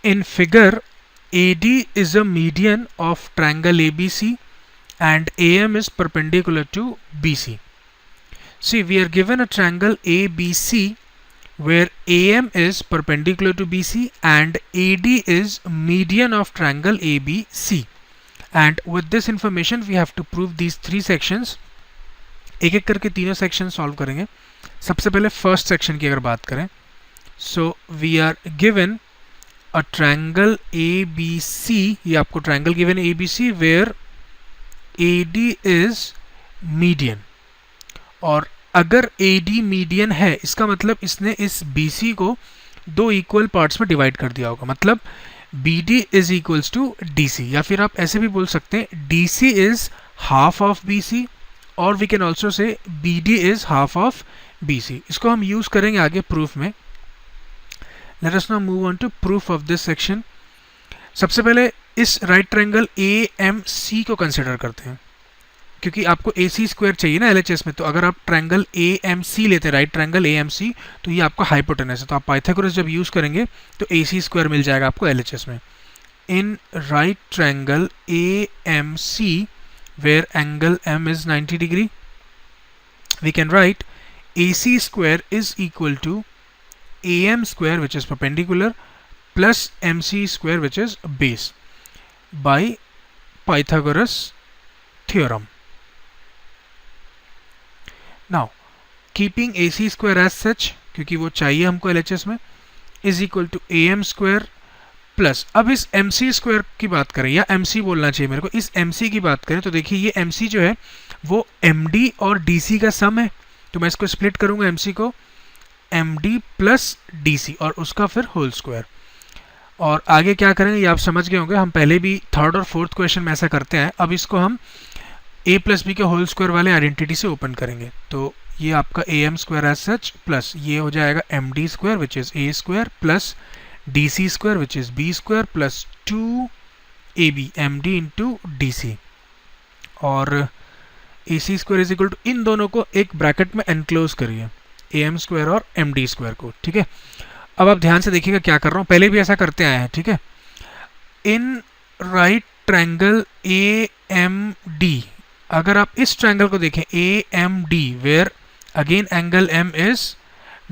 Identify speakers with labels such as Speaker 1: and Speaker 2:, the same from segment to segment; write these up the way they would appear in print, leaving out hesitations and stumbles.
Speaker 1: In figure, AD is a median of triangle ABC and AM is perpendicular to BC. See, we are given a triangle ABC where AM is perpendicular to BC and AD is median of triangle ABC. And with this information we have to prove these three sections. एक एक करके तीनों section solve करेंगे. सबसे पहले first section की अगर बात करें, so we are given a triangle ABC. ये आपको ट्रायंगल गिवन है ABC where AD is median. और अगर AD मीडियन है इसका मतलब इसने इस BC को दो इक्वल पार्ट्स में डिवाइड कर दिया होगा. मतलब BD is equals to DC, या फिर आप ऐसे भी बोल सकते हैं DC is half of BC और we can also say BD is half of BC. इसको हम यूज करेंगे आगे प्रूफ में. Let us now move on to proof of this section. सबसे पहले इस राइट ट्रायंगल AMC को कंसिडर करते हैं क्योंकि आपको AC स्क्वायर चाहिए ना LHS में. तो अगर आप ट्रायंगल AMC लेते हैं, राइट ट्रायंगल AMC, तो ये आपका हाइपोटेनस है. तो आप पाइथागोरस जब यूज करेंगे तो AC स्क्वायर मिल जाएगा आपको LHS में. In right triangle AMC where angle M is 90 degree, we can write AC square is equal to AM square which is perpendicular plus MC square which is base by Pythagoras theorem. Now keeping AC square as such, क्योंकि वो चाहिए हमको LHS में, is equal to AM square plus, अब इस MC square की बात करें, या MC बोलना चाहिए मेरे को, इस MC की बात करें तो देखिए ये MC जो है वो MD और DC का सम है. तो मैं इसको स्प्लिट करूंगा MC को MD प्लस DC और उसका फिर होल स्क्वायर. और आगे क्या करेंगे ये आप समझ गए होंगे, हम पहले भी थर्ड और फोर्थ क्वेश्चन में ऐसा करते हैं. अब इसको हम A प्लस बी के होल स्क्वायर वाले आइडेंटिटी से ओपन करेंगे. तो ये आपका AM square as such plus ये हो जाएगा MD square which is A square plus DC square which is B square plus 2AB MD into DC. और AC square is equal to, इन दोनों को एक ब्रैकेट में एनक्लोज करिए, AM square और MD square को. ठीक है, अब आप ध्यान से देखिएगा क्या कर रहा हूँ, पहले भी ऐसा करते आए हैं. ठीक है, इन राइट ट्रायंगल AMD, अगर आप इस ट्रायंगल को देखें AMD where again angle M is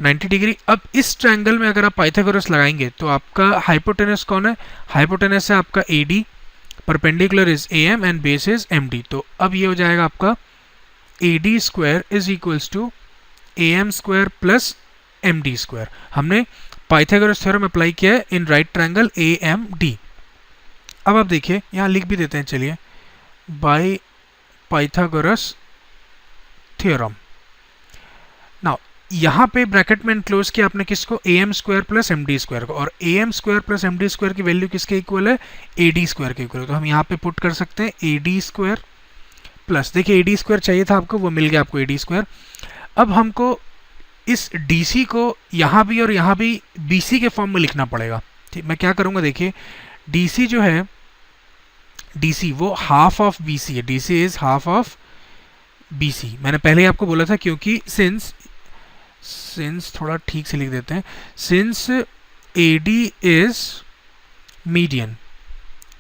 Speaker 1: 90 degree. अब इस ट्रायंगल में अगर आप पाइथागोरस लगाएंगे तो आपका हाइपोटेनस कौन है? हाइपोटेनस है आपका AD, perpendicular is AM and base is MD. तो अब ये हो जाएगा आपका AD square is equals to AM square plus MD square. हमने पाइथागोरस थ्योरम अप्लाई किया है इन राइट ट्रायंगल AMD. अब आप देखिए यहाँ लिख भी देते हैं, चलिए, बाय पाइथागोरस थ्योरम. नाउ यहाँ पे ब्रैकेट में एनक्लोज किया आपने किसको? AM square plus MD square को. और AM square plus MD square की वैल्यू किसके इक्वल है? AD स्क्वायर के इक्वल है. तो हम यहाँ पे पुट कर सकते हैं AD स्क्वायर प्लस, देखिए AD स्क्वायर चाहिए था आपको, वो मिल गया आपको AD स्क्वायर. अब हमको इस DC को यहाँ भी और यहाँ भी BC के फॉर्म में लिखना पड़ेगा. ठीक, मैं क्या करूँगा, देखिए DC जो है, DC वो हाफ ऑफ BC है. DC is half of BC. मैंने पहले ही आपको बोला था, क्योंकि सिंस थोड़ा ठीक से लिख देते हैं, since AD is median,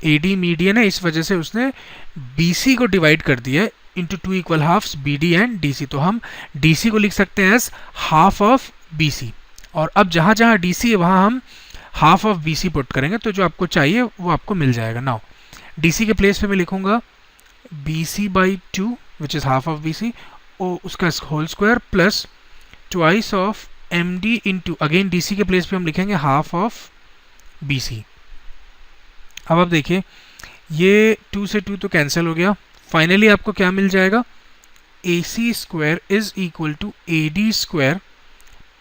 Speaker 1: AD median है, इस वजह से उसने BC को डिवाइड कर दिया into two equal halves BD and DC. तो हम DC को लिख सकते हैं एज हाफ ऑफ BC. और अब जहाँ जहाँ DC है वहाँ हम हाफ ऑफ BC पुट करेंगे, तो जो आपको चाहिए वो आपको मिल जाएगा. नाउ DC के प्लेस पे मैं लिखूंगा BC by 2 which is half of BC, और उसका whole square plus twice of MD into, again DC के प्लेस पे हम लिखेंगे हाफ ऑफ BC. अब आप देखिए ये 2 से 2 तो कैंसिल हो गया. फाइनली आपको क्या मिल जाएगा? AC square is equal to AD square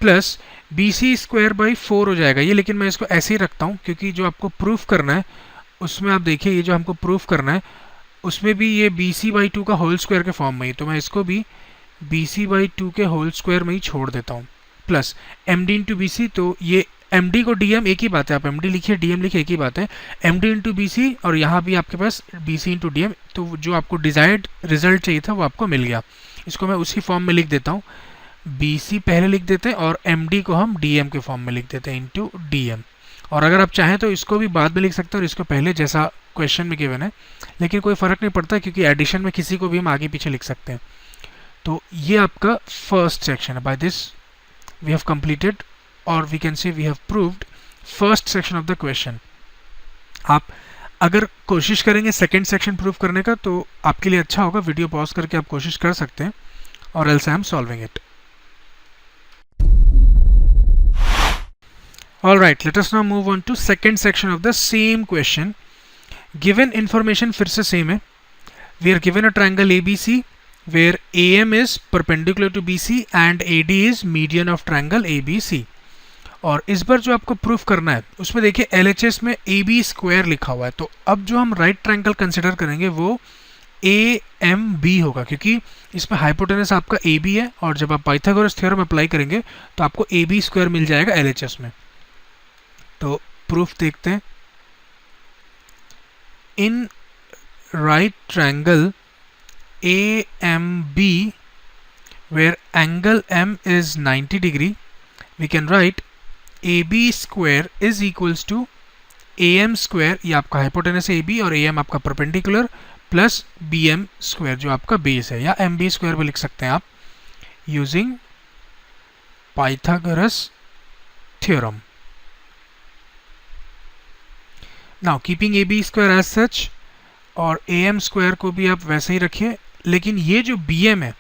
Speaker 1: plus BC square by 4 हो जाएगा ये. लेकिन मैं इसको ऐसे ही रखता हूँ क्योंकि जो आपको प्रूफ करना है उसमें आप देखिए, ये जो हमको प्रूफ करना है उसमें भी ये BC बाई 2 का होल स्क्वायर के फॉर्म में ही, तो मैं इसको भी BC बाई 2 के होल स्क्वायर में ही छोड़ देता हूँ प्लस MD इंटू BC. तो ये MD को DM एक ही बात है, आप MD लिखिए DM लिखिए एक ही बात है, MD इंटू BC और यहाँ भी आपके पास BC इंटू DM. तो जो आपको डिजायर्ड रिजल्ट चाहिए था वो आपको मिल गया. इसको मैं उसी फॉर्म में लिख देता हूँ, BC पहले लिख देते हैं और MD को हम DM के फॉर्म में लिख देते हैं इंटू DM. और अगर आप चाहें तो इसको भी बाद में लिख सकते हैं और इसको पहले, जैसा क्वेश्चन में गिवन है, लेकिन कोई फ़र्क नहीं पड़ता क्योंकि एडिशन में किसी को भी हम आगे पीछे लिख सकते हैं। तो ये आपका फर्स्ट सेक्शन है। By this we have completed और we can say we have proved first section of the question. आप अगर कोशिश करेंगे सेकेंड सेक्शन प्रूव करने का तो आपके लिए अच्छा होगा, वीडियो पॉज करके आप कोशिश कर सकते हैं, और else I am solving it. All right, let us now move on to second section of the same question. Given information फिर से same है. We are given a triangle ABC where AM is perpendicular to BC and AD is median of triangle ABC. और इस बार जो आपको proof करना है उसमें देखिए LHS में AB स्क्वायर लिखा हुआ है, तो अब जो हम राइट ट्रायंगल कंसिडर करेंगे वो AMB होगा, क्योंकि इसमें हाइपोटेनस आपका AB है और जब आप पाइथागोरस थ्योरम अप्लाई करेंगे तो आपको AB स्क्वायर मिल जाएगा LHS में। तो प्रूफ देखते हैं। In right triangle AMB where angle M is 90 degree, we can write AB square is equals to AM square, ये आपका हाइपोटेनस है AB और AM आपका परपेंडिकुलर, प्लस BM स्क्वायर जो आपका बेस है, या MB स्क्वायर भी लिख सकते हैं आप using Pythagoras theorem. Now keeping AB square as such और AM स्क्वायर को भी आप वैसे ही रखिए, लेकिन ये जो BM है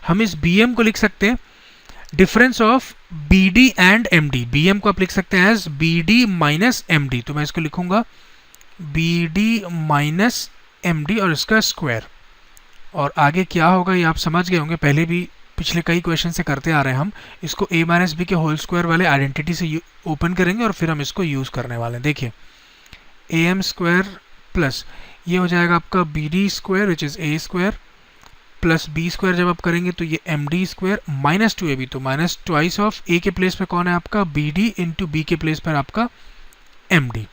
Speaker 1: हम इस BM को लिख सकते हैं difference of BD and MD। BM को आप लिख सकते हैं एज BD माइनस MD, तो मैं इसको लिखूंगा BD माइनस MD और इसका स्क्वायर। और आगे क्या होगा ये आप समझ गए होंगे, पहले भी पिछले कई क्वेश्चन से करते आ रहे हैं हम। इसको A माइनस B के होल स्क्वायर वाले आइडेंटिटी से ओपन करेंगे और फिर हम इसको यूज करने वाले हैं। देखिए AM स्क्वायर प्लस ये हो जाएगा आपका BD square which is A square, plus B square जब आप करेंगे तो ये MD स्क्वायर माइनस 2AB, तो माइनस ट्वाइस ऑफ A के प्लेस पे कौन है आपका BD इंटू B के प्लेस पर आपका MD।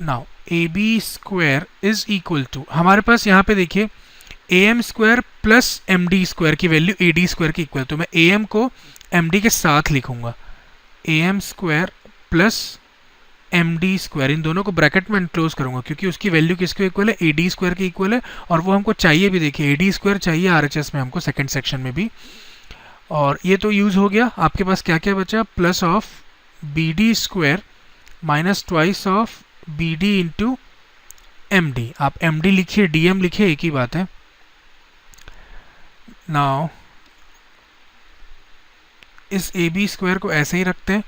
Speaker 1: Now AB square is equal to, हमारे पास यहाँ पे देखिए AM square plus MD square की वैल्यू AD स्क्वायर की इक्वल, तो मैं AM को MD के साथ लिखूंगा, AM square plus MD square, इन दोनों को ब्रैकेट में क्लोज करूंगा क्योंकि उसकी वैल्यू किसके इक्वल है, AD स्क्वायर के इक्वल है, और वो हमको चाहिए भी, देखिए AD स्क्वायर चाहिए RHS में हमको सेकंड सेक्शन में भी। और ये तो यूज हो गया, आपके पास क्या क्या बचा, plus of BD square minus twice of BD into MD। आप MD लिखिए DM लिखिए, एक ही बात है। नाउ इस AB स्क्वायर को ऐसे ही रखते हैं,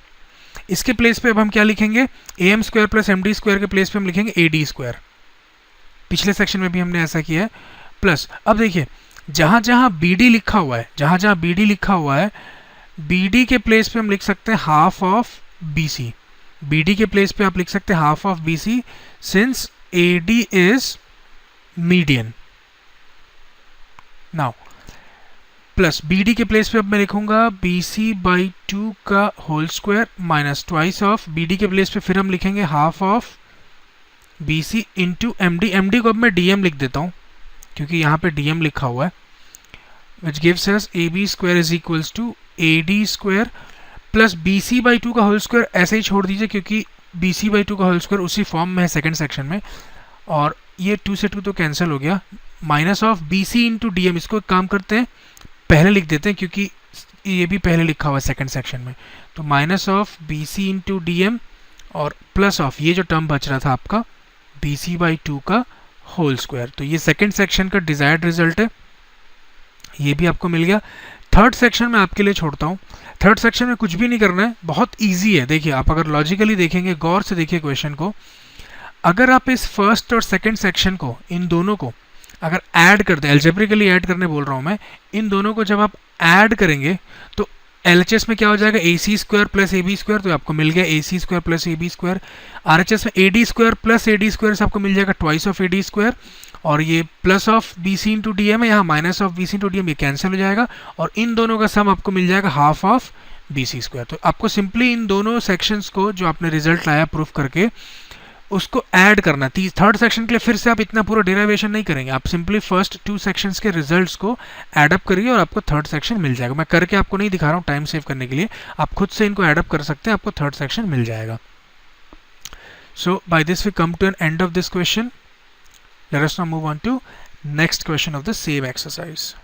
Speaker 1: इसके प्लेस पे अब हम क्या लिखेंगे, AM square plus MD square के प्लेस पे हम लिखेंगे AD स्क्वायर। पिछले सेक्शन में भी हमने ऐसा किया है। प्लस अब देखिए जहां जहां BD लिखा हुआ है, जहां जहां BD लिखा हुआ है, BD के प्लेस पे हम लिख सकते हैं हाफ ऑफ BC। BD के प्लेस पे आप लिख सकते हैं half of BC since AD is median. Now plus BD के प्लेस पे अब मैं लिखूंगा BC बाई 2 का whole square minus twice of BD के प्लेस पे फिर हम लिखेंगे half of BC into MD। MD को अब मैं DM लिख देता हूँ क्योंकि यहाँ पे DM लिखा हुआ है, which gives us AB square is equals to AD square plus BC by 2 का होल स्क्वायर ऐसे ही छोड़ दीजिए क्योंकि BC बाई 2 का होल स्क्वायर उसी फॉर्म में है सेकेंड सेक्शन में, और ये 2 से 2 तो कैंसिल हो गया, minus of BC into DM। इसको एक काम करते हैं पहले लिख देते हैं क्योंकि ये भी पहले लिखा हुआ है सेकंड सेक्शन में, तो minus of BC into DM और प्लस ऑफ ये जो टर्म बच रहा था आपका BC बाई 2 का होल स्क्वायर। तो ये सेकंड सेक्शन का डिजायर्ड रिजल्ट है, ये भी आपको मिल गया। थर्ड सेक्शन में आपके लिए छोड़ता हूँ। थर्ड सेक्शन में कुछ भी नहीं करना है, बहुत ईजी है। देखिए आप अगर लॉजिकली देखेंगे, गौर से देखिए क्वेश्चन को, अगर आप इस फर्स्ट और सेकेंड सेक्शन को, इन दोनों को अगर ऐड करते हैं, एल्जेब्रिकली ऐड करने बोल रहा हूँ मैं, इन दोनों को जब आप ऐड करेंगे तो LHS में क्या हो जाएगा, AC square plus AB square, तो आपको मिल गया AC square plus AB square. RHS में AD square plus AD square से आपको मिल जाएगा ट्वाइस ऑफ AD स्क्वायर, और ये plus of BC into DM है, यहाँ minus of BC into DM, ये कैंसिल हो जाएगा, और इन दोनों का सम आपको मिल जाएगा हाफ ऑफ BC स्क्वायर। तो आपको सिंपली इन दोनों सेक्शंस को जो आपने रिजल्ट लाया प्रूफ करके उसको ऐड करना। थर्ड सेक्शन के लिए फिर से आप इतना पूरा डेरिवेशन नहीं करेंगे, आप सिंपली फर्स्ट 2 सेक्शंस के रिजल्ट्स को ऐड अप करिए और आपको थर्ड सेक्शन मिल जाएगा। मैं करके आपको नहीं दिखा रहा हूँ टाइम सेव करने के लिए, आप खुद से इनको ऐड अप कर सकते हैं, आपको थर्ड सेक्शन मिल जाएगा। So by this we come to an end of this question. Let us now move on to next question of the same exercise.